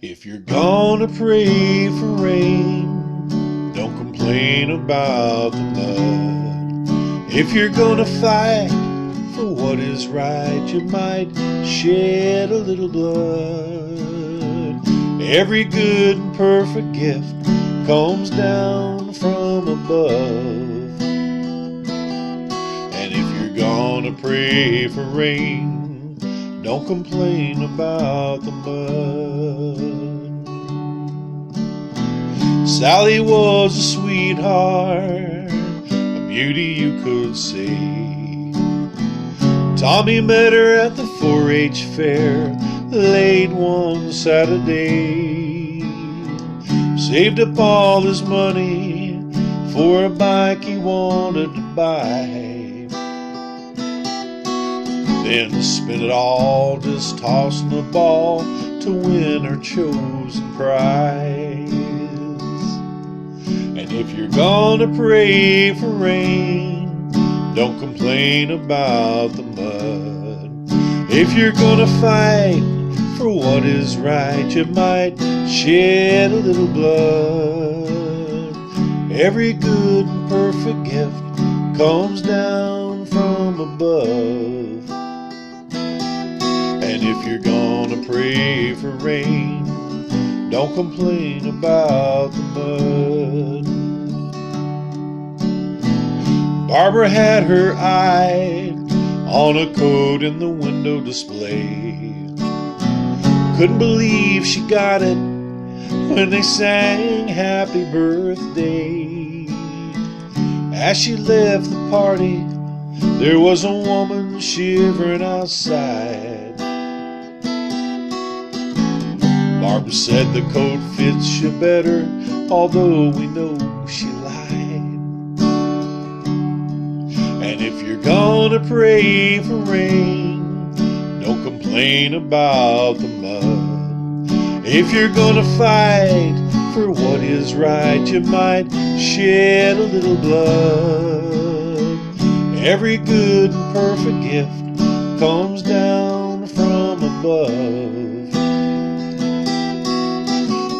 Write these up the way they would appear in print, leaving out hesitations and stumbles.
If you're gonna pray for rain, don't complain about the mud. If you're gonna fight for what is right, you might shed a little blood. Every good and perfect gift comes down from above. And if you're gonna pray for rain, don't complain about the mud. Sally was a sweetheart, a beauty you could see. Tommy met her at the 4-H fair late one Saturday. Saved up all his money for a bike he wanted to buy. Then spent it all just tossing a ball to win her chosen prize. And if you're gonna pray for rain, don't complain about the mud. If you're gonna fight for what is right, you might shed a little blood. Every good and perfect gift comes down from above. And if you're gonna pray for rain, don't complain about the mud. Barbara had her eye on a coat in the window display. Couldn't believe she got it when they sang happy birthday. As she left the party, there was a woman shivering outside. Barbara said the coat fits you better, although we know she lied. And if you're gonna pray for rain, don't complain about the mud. If you're gonna fight for what is right, you might shed a little blood. Every good and perfect gift comes down from above.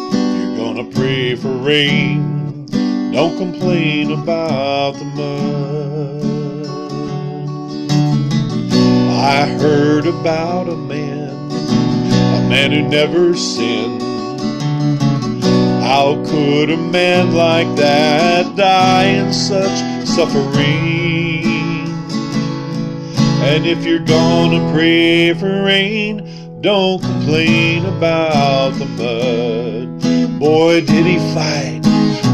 If you're gonna pray for rain, don't complain about the mud. I heard about a man who never sinned. How could a man like that die in such suffering? And if you're gonna pray for rain, don't complain about the mud. Boy, did he fight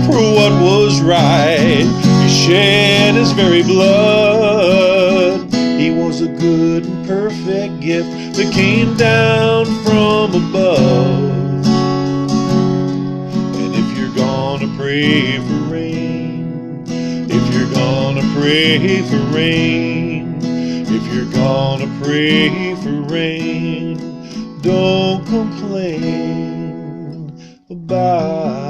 for what was right. He shed his very blood. He was a good and perfect gift that came down from above. And if you're gonna pray for rain, if you're gonna pray for rain, if you're gonna pray for rain, don't complain about